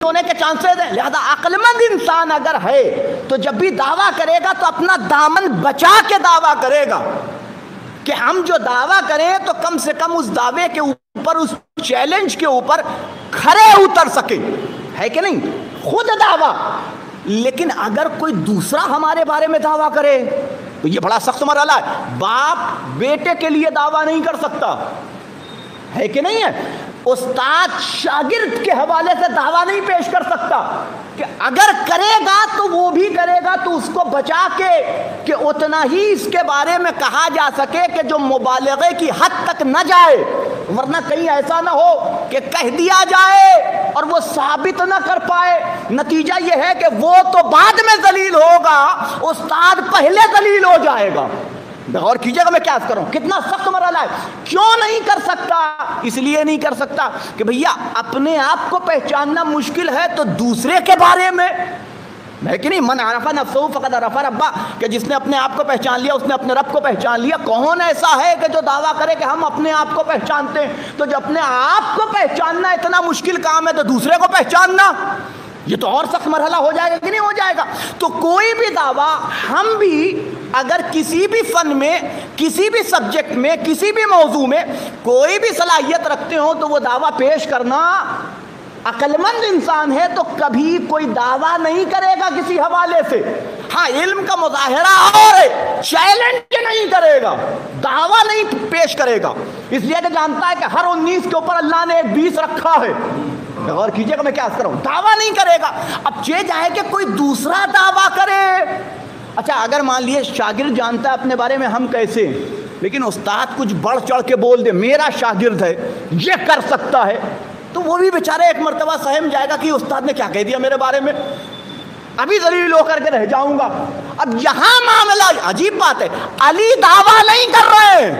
ہونے کے چانسز ہیں. لہذا عقل مند انسان اگر ہے تو جب بھی دعویٰ کرے گا تو اپنا دامن بچا کے دعویٰ کرے گا کہ ہم جو دعویٰ کریں تو کم سے کم اس دعوے کے اوپر، اس چیلنج کے اوپر کھرے اتر سکیں. ہے کہ نہیں؟ خود دعویٰ. لیکن اگر کوئی دوسرا ہمارے بارے میں دعویٰ کرے تو یہ بڑا سخت مرحلہ ہے. باپ بیٹے کے لیے دعویٰ نہیں کر سکتا. ہے کہ نہیں ہے؟ استاد شاگرد کے حوالے سے دعویٰ نہیں پیش کر سکتا کہ اگر کرے گا تو وہ بھی کرے گا تو اس کو بچا کے کہ اتنا ہی اس کے بارے میں کہا جا سکے کہ جو مبالغے کی حد تک نہ جائے، ورنہ کہیں ایسا نہ ہو کہ کہہ دیا جائے اور وہ ثابت نہ کر پائے. نتیجہ یہ ہے کہ وہ تو بعد میں ذلیل ہوگا، استاد پہلے ذلیل ہو جائے گا. غور کیجئے گا میں کیا کر رہا ہوں، کتنا سخت مرحلہ ہے. کیوں نہیں کر سکتا؟ اس لیے نہیں کر سکتا کہ بھیا اپنے آپ کو پہچاننا مشکل ہے تو دوسرے کے بارے میں ہے کہ نہیں. من عرف نفسہ فقد عرف ربہ، کہ جس نے اپنے آپ کو پہچان لیا اس نے اپنے رب کو پہچان لیا. کون ایسا ہے کہ جو دعویٰ کرے کہ ہم اپنے آپ کو پہچانتے ہیں؟ تو جب اپنے آپ کو پہچاننا اتنا مشکل کام ہے تو دوسرے کو پہچاننا یہ تو اور سخت مرحلہ ہو جائے گا کہ نہیں ہو جائے گا. تو کوئی بھی دعویٰ ہم بھی اگر کسی بھی فن میں، کسی بھی سبجیکٹ میں، کسی بھی موضوع میں کوئی بھی صلاحیت رکھتے ہوں تو وہ دعویٰ پیش کرنا، عقل مند انسان ہے تو کبھی کوئی دعویٰ نہیں کرے گا کسی حوالے سے. ہاں علم کا مظاہرہ اور چیلنج نہیں کرے گا، دعویٰ نہیں پیش کرے گا، اس لیے کہ جانتا ہے کہ ہر 19 کے اوپر اللہ نے ایک 20 رکھا ہے. غور کیجئے گا میں کیا کر رہا ہوں، دعویٰ نہیں کرے گا. اب یہ جائے کہ کوئی دوسرا دعویٰ کرے. اچھا اگر مان لیے شاگرد جانتا ہے اپنے بارے میں ہم کیسے، لیکن استاد کچھ بڑھ چڑھ کے بول دے میرا شاگرد ہے، یہ کر سکتا ہے، تو وہ بھی بیچارہ ایک مرتبہ سہم جائے گا کہ استاد نے کیا کہہ دیا میرے بارے میں، ابھی ذلیل ہو کر کے رہ جاؤں گا. اب یہاں معاملہ عجیب بات ہے، علی دعویٰ نہیں کر رہے ہیں،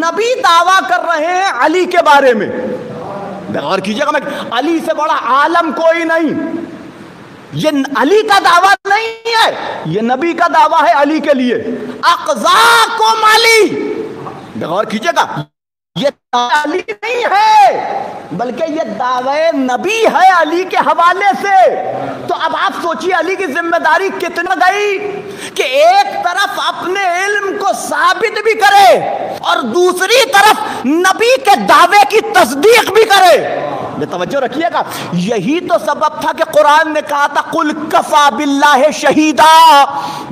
نبی دعویٰ کر رہے ہیں علی کے بارے میں. غور کیجئے گا میں، علی سے بڑا عالم کوئی نہیں. یہ علی کا دعویٰ نہیں ہے، یہ نبی کا دعویٰ ہے علی کے لیے. اقضاکم علی، غور کیجئے گا، یہ علی نہیں ہے بلکہ یہ دعوی نبی ہے علی کے حوالے سے. تو اب آپ سوچیے علی کی ذمہ داری کتنا گئی کہ ایک طرف اپنے علم کو ثابت بھی کرے اور دوسری طرف نبی کے دعوے کی تصدیق بھی کرے. یہ توجہ رکھیے گا، یہی تو سبب تھا کہ قرآن نے کہا تھا قل کفا باللہ شہیدا.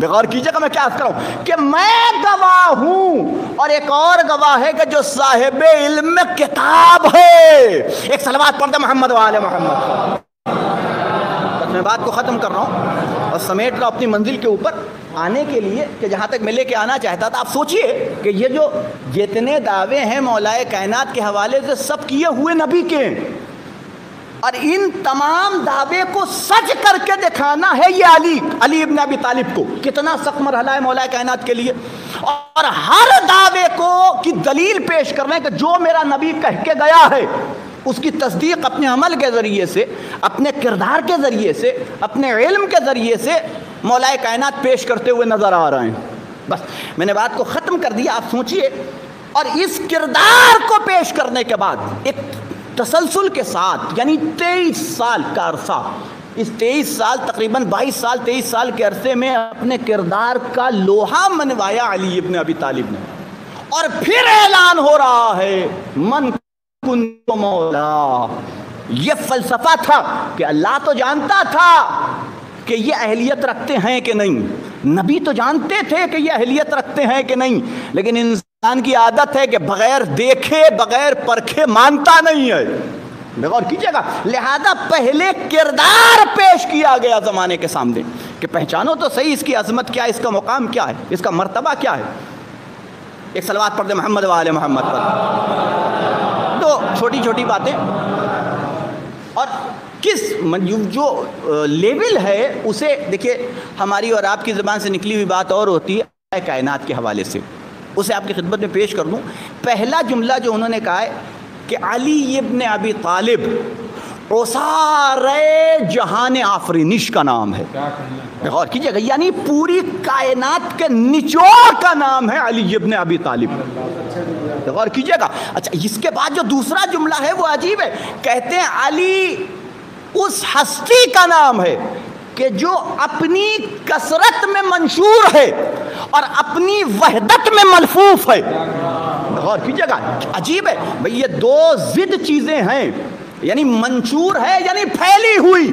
غور کیجئے گا میں کیا کر رہا ہوں کہ میں گواہ ہوں اور ایک اور گواہ ہے کہ جو صاحب علم میں کتاب ہے. ایک صلوات پڑھ دے محمد و آل محمد. میں بات کو ختم کر رہا ہوں اور سمیٹ رہا ہوں اپنی منزل کے اوپر آنے کے لیے کہ جہاں تک میں لے کے آنا چاہتا تھا. آپ سوچئے کہ یہ جو جتنے دعوے ہیں مولا کائنات کے حوالے سے سب کیے ہوئے نبی کے ہیں، اور ان تمام دعوے کو سچ کر کے دکھانا ہے یہ علی ابن ابی طالب کو. کتنا سخت مرحلہ ہے مولا کائنات کے لیے. اور ہر دعوے کو کی دلیل پیش کرنا ہے کہ جو میرا نبی کہہ کے گیا ہے اس کی تصدیق اپنے عمل کے ذریعے سے، اپنے کردار کے ذریعے سے، اپنے علم کے ذریعے سے مولا کائنات پیش کرتے ہوئے نظر آ رہے ہیں. بس میں نے بات کو ختم کر دیا. آپ سوچئے، اور اس کردار کو پیش کرنے کے بعد ایک تسلسل کے ساتھ، یعنی 23 سال کا عرصہ، اس 23 سال تقریباً 22 سال 23 سال کے عرصے میں اپنے کردار کا لوہا منوایا علی ابن ابی طالب نے. اور پھر اعلان ہو رہا ہے من کنت مولا. یہ فلسفہ تھا کہ اللہ تو جانتا تھا کہ یہ اہلیت رکھتے ہیں کہ نہیں، نبی تو جانتے تھے کہ یہ اہلیت رکھتے ہیں کہ نہیں، لیکن انسان کی عادت ہے کہ بغیر دیکھے بغیر پرکھے مانتا نہیں ہے. غور کیجئے گا، لہذا پہلے کردار پیش کیا گیا زمانے کے سامنے کہ پہچانو تو صحیح اس کی عظمت کیا ہے، اس کا مقام کیا ہے، اس کا مرتبہ کیا ہے. ایک صلوات پڑھ دے محمد و آل محمد پر. تو چھوٹی چھوٹی باتیں، اور کس جو لیول ہے اسے دیکھیے، ہماری اور آپ کی زبان سے نکلی ہوئی بات اور ہوتی ہے کائنات کے حوالے سے. اسے آپ کی خدمت میں پیش کر دوں. پہلا جملہ جو انہوں نے کہا ہے کہ علی ابن ابی طالب سارے جہان آفرینش کا نام ہے. غور کیجئے گا، یعنی پوری کائنات کے نچوڑ کا نام ہے علی ابن ابی طالب. غور کیجئے گا. اچھا، اس کے بعد جو دوسرا جملہ ہے وہ عجیب ہے. کہتے ہیں علی اس ہستی کا نام ہے کہ جو اپنی کثرت میں منشور ہے اور اپنی وحدت میں ملفوف ہے. غور کیجیے گا, عجیب ہے بھئی, یہ دو ضد چیزیں ہیں, یعنی منشور ہے یعنی پھیلی ہوئی.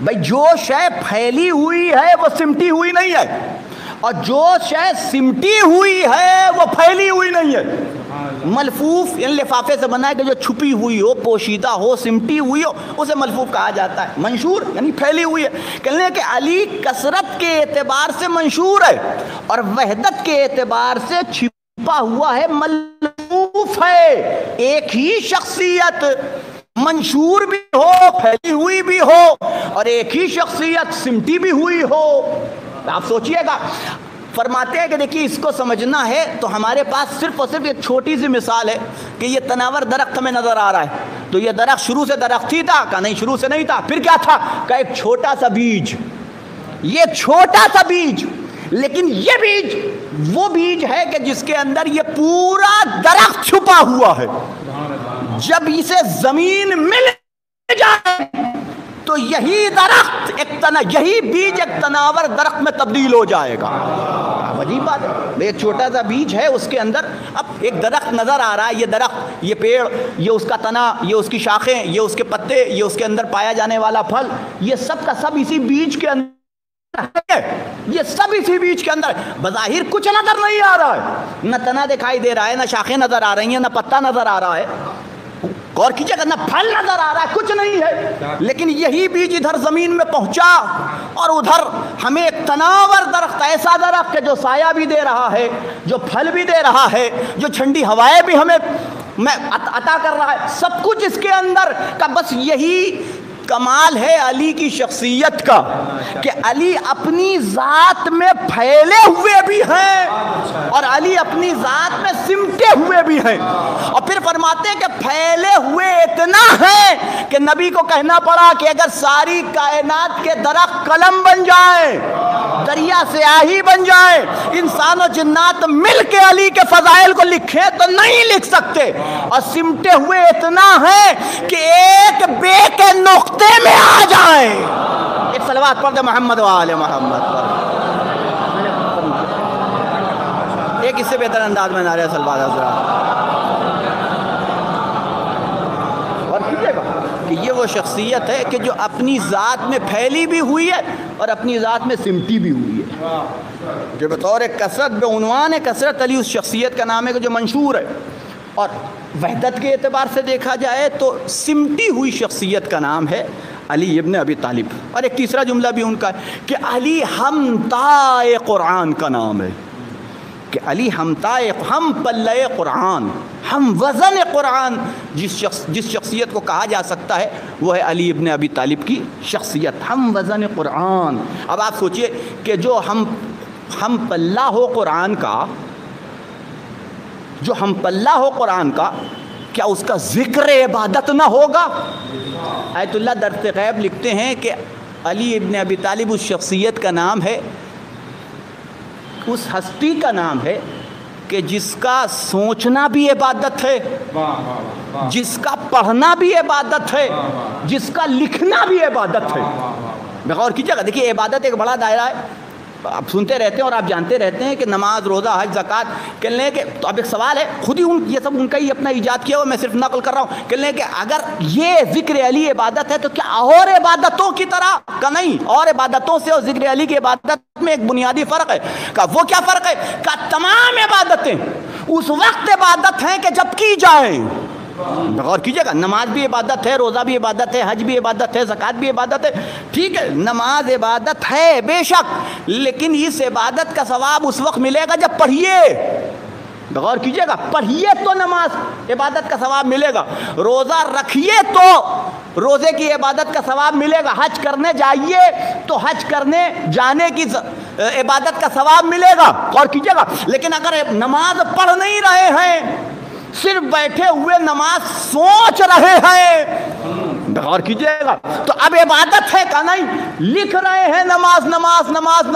بھئی جو شے پھیلی ہوئی ہے وہ سمٹی ہوئی نہیں ہے, اور جو شے سمٹی ہوئی ہے وہ پھیلی ہوئی نہیں ہے. ملفوف یعنی لفافے سے بنا ہے کہ جو چھپی ہوئی ہو, پوشیدہ ہو, سمٹی ہوئی ہو, اسے ملفوف کہا جاتا ہے. منشور یعنی پھیلی ہوئی ہے. کہنے کہ علی کثرت کے اعتبار سے منشور ہے اور وحدت کے اعتبار سے چھپا ہوا ہے, ملفوف ہے. ایک ہی شخصیت منشور بھی ہو, پھیلی ہوئی بھی ہو, اور ایک ہی شخصیت سمٹی بھی ہوئی ہو. آپ سوچئے گا, فرماتے ہیں کہ دیکھیے اس کو سمجھنا ہے تو ہمارے پاس صرف اور صرف ایک چھوٹی سی مثال ہے کہ یہ تناور درخت ہمیں نظر آ رہا ہے, تو یہ درخت شروع سے درخت ہی تھا؟ کہا نہیں, شروع سے نہیں تھا. پھر کیا تھا؟ کہا ایک چھوٹا سا بیج. یہ چھوٹا سا بیج, لیکن یہ بیج وہ بیج ہے کہ جس کے اندر یہ پورا درخت چھپا ہوا ہے. جب اسے زمین مل جائے تو یہی درخت یہی بیج ایک تناور درخت میں تبدیل ہو جائے گا. عجیب بات ہے, ایک چھوٹا سا بیج ہے, اس کے اندر اب ایک درخت نظر آ رہا ہے. یہ درخت, یہ پیڑ, یہ اس کا تنا, یہ اس کی شاخیں, یہ اس کے پتے, یہ اس کے اندر پایا جانے والا پھل, یہ سب کا سب اسی بیج کے اندر ہے. یہ سب اسی بیج کے اندر. بظاہر کچھ نظر نہیں آ رہا ہے, نہ تنا دکھائی دے رہا ہے, نہ شاخیں نظر آ رہی ہیں, نہ پتا نظر آ رہا ہے. غور کیجیے گا, نہ پھل نظر آ رہا ہے, کچھ نہیں ہے. لیکن یہی بیج ادھر زمین میں پہنچا اور ادھر ہمیں ایک تناور درخت, ایسا درخت کہ جو سایہ بھی دے رہا ہے, جو پھل بھی دے رہا ہے, جو ٹھنڈی ہوائیں بھی ہمیں عطا کر رہا ہے, سب کچھ اس کے اندر کا. بس یہی کمال ہے علی کی شخصیت کا کہ علی اپنی ذات میں پھیلے ہوئے بھی ہیں اور علی اپنی ذات میں سمٹے ہوئے بھی ہیں. اور پھر فرماتے ہیں کہ پھیلے ہوئے اتنا ہیں کہ نبی کو کہنا پڑا کہ اگر ساری کائنات کے درخت قلم بن جائیں, دریا سیاہی بن جائیں, انسان و جنات مل کے علی کے فضائل کو لکھیں تو نہیں لکھ سکتے. اور سمٹے ہوئے اتنا ہیں کہ ایک بے کے نقطے میں آ جائیں. ایک صلوات پڑھ دے محمد و آل محمد پر. ایک اس سے بہتر انداز میں نعرہ صلوات حضرات. اور کیجئے گا کہ یہ وہ شخصیت ہے کہ جو اپنی ذات میں پھیلی بھی ہوئی ہے اور اپنی ذات میں سمٹی بھی ہوئی ہے. جو بطور کثرت بے عنوان کثرت علی اس شخصیت کا نام ہے کہ جو منشور ہے. اور وحدت کے اعتبار سے دیکھا جائے تو سمٹی ہوئی شخصیت کا نام ہے علی ابن ابی طالب. اور ایک تیسرا جملہ بھی ان کا ہے کہ علی ہمتائے قرآن کا نام ہے, کہ علی ہمتائے, ہم پلے قرآن, ہم وزن قرآن. جس شخصیت کو کہا جا سکتا ہے وہ ہے علی ابن ابی طالب کی شخصیت, ہم وزن قرآن. اب آپ سوچئے کہ جو ہم پلہ ہو قرآن کا, جو ہم پلہ ہو قرآن کا, کیا اس کا ذکر عبادت نہ ہوگا؟ آیت اللہ درس غیب لکھتے ہیں کہ علی ابن ابی طالب اس شخصیت کا نام ہے, اس ہستی کا نام ہے کہ جس کا سوچنا بھی عبادت ہے, جس کا پڑھنا بھی عبادت ہے, جس کا لکھنا بھی عبادت ہے. غور کیجیے گا, دیکھیے عبادت ایک بڑا دائرہ ہے. آپ سنتے رہتے ہیں اور آپ جانتے رہتے ہیں کہ نماز, روزہ, حج, زکوٰۃ. کہنے کہ تو اب ایک سوال ہے, خود ہی یہ سب ان کا ہی اپنا ایجاد کیا ہوا, میں صرف نقل کر رہا ہوں. کہنے کہ اگر یہ ذکر علی عبادت ہے تو کیا اور عبادتوں کی طرح کا نہیں؟ اور عبادتوں سے اور ذکر علی کی عبادت میں ایک بنیادی فرق ہے. کہ وہ کیا فرق ہے؟ کہ تمام عبادتیں اس وقت عبادت ہیں کہ جب کی جائیں. غور کیجئے گا, نماز بھی عبادت ہے, روزہ بھی عبادت ہے, حج بھی عبادت ہے, زکوٰۃ بھی عبادت ہے. ٹھیک ہے, نماز عبادت ہے بے شک, لیکن اس عبادت کا ثواب اس وقت ملے گا جب پڑھیے. غور کیجئے گا, پڑھیے تو نماز عبادت کا ثواب ملے گا, روزہ رکھیے تو روزے کی عبادت کا ثواب ملے گا, حج کرنے جائیے تو حج کرنے جانے کی عبادت کا ثواب ملے گا. غور کیجئے گا, لیکن اگر نماز پڑھ نہیں رہے ہیں, صرف بیٹھے ہوئے نماز سوچ رہے ہیں, غور کیجئے گا, تو اب عبادت ہے کہ نہیں؟ لکھ رہے ہیں نماز نماز نماز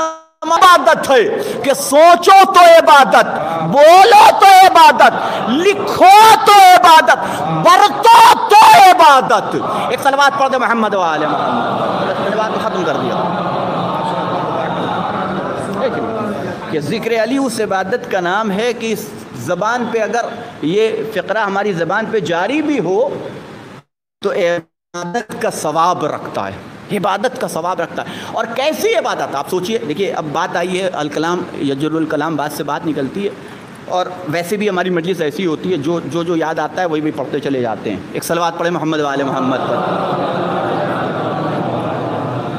عبادت ہے کہ سوچو تو عبادت، بولو تو عبادت، لکھو تو عبادت، برتو تو عبادت۔ ایک صلوات پڑھ دے محمد وآل محمد، صلوات کو ختم کر دیا کہ ذکر علی اس عبادت کا نام ہے کہ اس زبان پہ اگر یہ فقرہ ہماری زبان پہ جاری بھی ہو تو عبادت کا ثواب رکھتا ہے، عبادت کا ثواب رکھتا ہے۔ اور کیسی عبادت آپ سوچئے، دیکھیے اب بات آئی ہے الکلام یجر الکلام، بات سے بات نکلتی ہے، اور ویسے بھی ہماری مجلس ایسی ہوتی ہے جو یاد آتا ہے وہی بھی پڑھتے چلے جاتے ہیں۔ ایک صلوات پڑھیں محمد وآل محمد پر،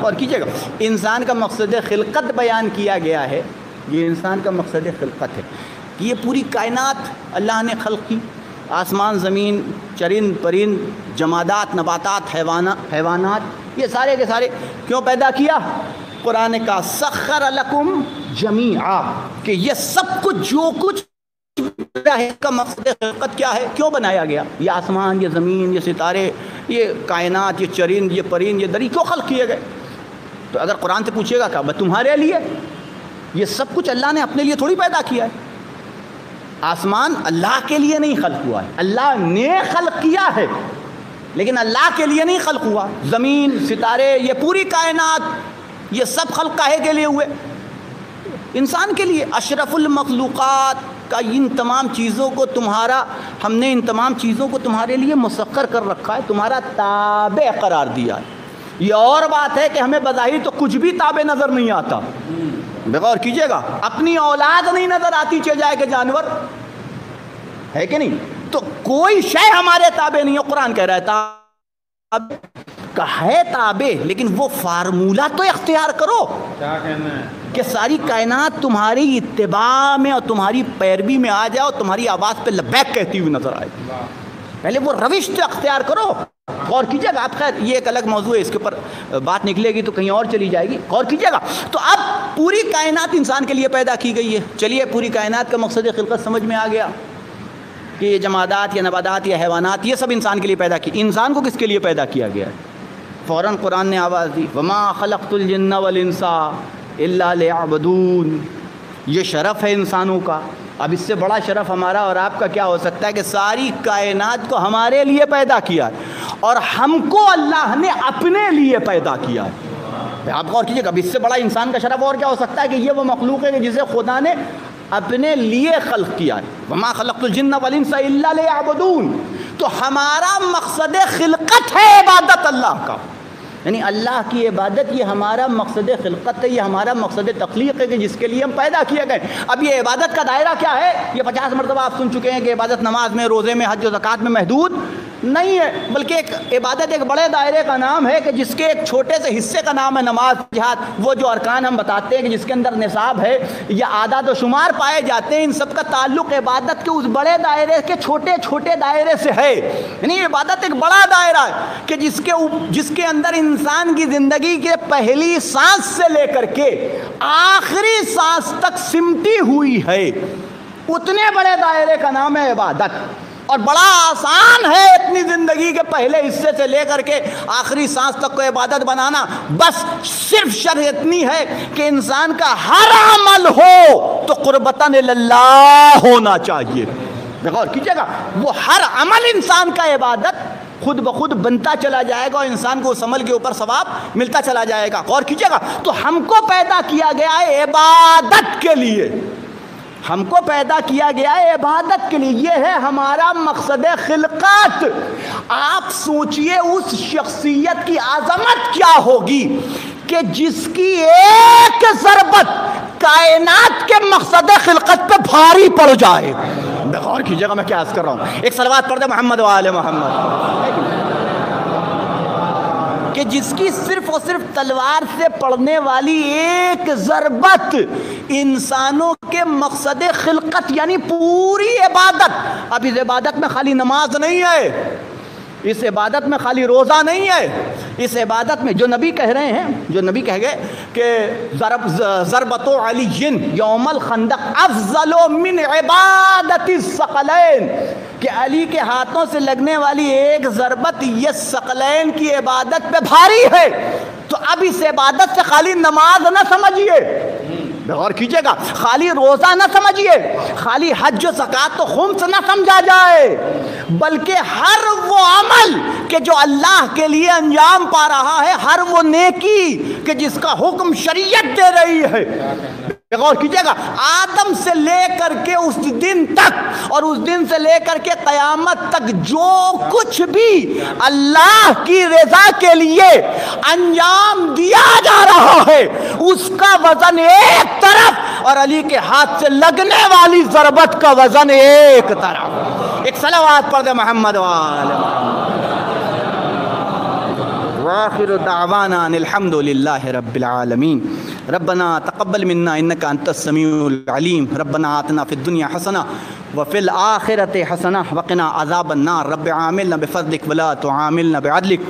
اور کیجئے گا انسان کا مقصد خلقت بیان کیا گیا ہے۔ یہ انسان کا مقصد خلقت ہے کہ یہ پوری کائنات اللہ نے خلق کی، آسمان زمین، چرند پرند، جمادات نباتات حیوانات، یہ سارے کے سارے کیوں پیدا کیا؟ قرآن کا سخر لکم جمیعا، کہ یہ سب کچھ جو کچھ ہے اس کا مقصد خلقت کیا ہے، کیوں بنایا گیا؟ یہ آسمان، یہ زمین، یہ ستارے، یہ کائنات، یہ چرند، یہ پرند، یہ دری کیوں خلق کیے گئے؟ تو اگر قرآن سے پوچھے گا کہ تمہارے لیے، یہ سب کچھ اللہ نے اپنے لیے تھوڑی پیدا کیا ہے۔ آسمان اللہ کے لیے نہیں خلق ہوا ہے، اللہ نے خلق کیا ہے، لیکن اللہ کے لیے نہیں خلق ہوا۔ زمین، ستارے، یہ پوری کائنات، یہ سب خلق کاہے کے لیے ہوئے؟ انسان کے لیے۔ اشرف المخلوقات کا ان تمام چیزوں کو ہم نے ان تمام چیزوں کو تمہارے لیے مسخر کر رکھا ہے، تمہارا تابع قرار دیا ہے۔ یہ اور بات ہے کہ ہمیں بظاہر تو کچھ بھی تابع نظر نہیں آتا، غور کیجئے گا، اپنی اولاد نہیں نظر آتی، چل جائے کہ جانور ہے کہ نہیں، تو کوئی شے ہمارے تابع نہیں ہے۔ قرآن کہہ رہا ہے تابع کا ہے تابع، لیکن وہ فارمولہ تو اختیار کرو، کیا کہنا ہے کہ ساری کائنات تمہاری اتباع میں اور تمہاری پیروی میں آ جائے اور تمہاری آواز پہ لبیک کہتی ہوئی نظر آئے، پہلے وہ روش تو اختیار کرو۔ غور کیجئے گا، آپ خیر یہ ایک الگ موضوع ہے، اس کے اوپر بات نکلے گی تو کہیں اور چلی جائے گی، غور کیجئے گا۔ تو اب پوری کائنات انسان کے لیے پیدا کی گئی ہے۔ چلیے پوری کائنات کا مقصد خلقت سمجھ میں آ گیا کہ یہ جمادات یا نباتات یا حیوانات یہ سب انسان کے لیے پیدا کی۔ انسان کو کس کے لیے پیدا کیا گیا ہے؟ فوراً قرآن نے آواز دی، وَمَا خَلَقْتُ الْجِنَّ وَالْإِنسَ إِلَّا لِيَعْبُدُونَ۔ یہ شرف ہے انسانوں کا۔ اب اس سے بڑا شرف ہمارا اور آپ کا کیا ہو سکتا ہے کہ ساری کائنات کو ہمارے لیے پیدا کیا ہے اور ہم کو اللہ نے اپنے لیے پیدا کیا ہے۔ آپ غور کیجئے گا، اب اس سے بڑا انسان کا شرف اور کیا ہو سکتا ہے کہ یہ وہ مخلوق ہے کہ جسے خدا نے اپنے لیے خلق کیا ہے۔ وَمَا خَلَقْتُ الْجِنَّ وَالْإِنسَ إِلَّا لِيَعْبُدُونَ۔ تو ہمارا مقصد خلقت ہے عبادت اللہ کا، یعنی اللہ کی عبادت یہ ہمارا مقصد خلقت ہے، یہ ہمارا مقصد تخلیق ہے کہ جس کے لیے ہم پیدا کیے گئے۔ اب یہ عبادت کا دائرہ کیا ہے؟ یہ 50 مرتبہ آپ سن چکے ہیں کہ عبادت نماز میں، روزے میں، حج و زکوٰۃ میں محدود نہیں ہے، بلکہ ایک عبادت ایک بڑے دائرے کا نام ہے کہ جس کے ایک چھوٹے سے حصے کا نام ہے نماز، جہاد۔ وہ جو ارکان ہم بتاتے ہیں کہ جس کے اندر نصاب ہے یا اعداد و شمار پائے جاتے ہیں، ان سب کا تعلق عبادت کے اس بڑے دائرے کے چھوٹے چھوٹے دائرے سے ہے۔ یعنی عبادت ایک بڑا دائرہ ہے کہ جس کے اندر انسان کی زندگی کے پہلی سانس سے لے کر کے آخری سانس تک سمٹی ہوئی ہے، اتنے بڑے دائرے کا نام ہے عبادت۔ اور بڑا آسان ہے اتنی زندگی کے پہلے حصے سے لے کر کے آخری سانس تک کو عبادت بنانا، بس صرف شرط اتنی ہے کہ انسان کا ہر عمل ہو تو قربتاً اللہ ہونا چاہیے۔ غور کیجئے گا، وہ ہر عمل انسان کا عبادت خود بخود بنتا چلا جائے گا اور انسان کو اس عمل کے اوپر ثواب ملتا چلا جائے گا۔ غور کیجئے گا، تو ہم کو پیدا کیا گیا ہے عبادت کے لیے، ہم کو پیدا کیا گیا ہے عبادت کے لیے، یہ ہے ہمارا مقصد خلقت۔ آپ سوچئے اس شخصیت کی عظمت کیا ہوگی کہ جس کی ایک ضربت کائنات کے مقصد خلقت پہ بھاری پڑ جائے۔ غور کیجئے گا میں کیا عرض کر رہا ہوں، ایک صلوات پڑھ دے محمد وآل محمد، کہ جس کی صرف اور صرف تلوار سے پڑنے والی ایک ضربت انسانوں کے مقصد خلقت یعنی پوری عبادت۔ اب اس عبادت میں خالی نماز نہیں ہے، اس عبادت میں خالی روزہ نہیں ہے، اس عبادت میں جو نبی کہہ رہے ہیں، جو نبی کہہ گئے کہ ضربۃ علی یوم الخندق افضل من عبادت الثقلین، کہ علی کے ہاتھوں سے لگنے والی ایک ضربت یہ ثقلین کی عبادت پہ بھاری ہے۔ تو اب اس عبادت سے خالی نماز نہ سمجھیے، غور کیجئے گا، خالی روزہ نہ سمجھیے، خالی حج و زکوٰۃ تو خمس نہ سمجھا جائے، بلکہ ہر وہ عمل کہ جو اللہ کے لیے انجام پا رہا ہے، ہر وہ نیکی کہ جس کا حکم شریعت دے رہی ہے، غور کیجئے گا، آدم سے لے کر کے اس دن تک اور اس دن سے لے کر کے قیامت تک جو کچھ بھی اللہ کی رضا کے لیے انجام دیا جا رہا ہے، اس کا وزن ایک طرف اور علی کے ہاتھ سے لگنے والی ضربت کا وزن ایک طرف۔ ایک صلوات پڑھ دے محمد وآلہ وآخر دعوانا الحمد للہ رب العالمین۔ ربنا تقبل منا انك انت السميع العليم، ربنا آتنا في الدنيا حسنة وفي الآخرة حسنة وقنا عذاب النار، رب عاملنا بفضلك ولا تعاملنا بعدلك۔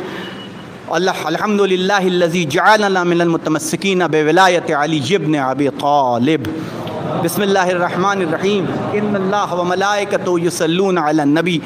الحمد لله الذي جعلنا من المتمسكين بولاية علي بن أبي طالب۔ بسم الله الرحمن الرحيم، إن الله وملائكته يصلون على النبي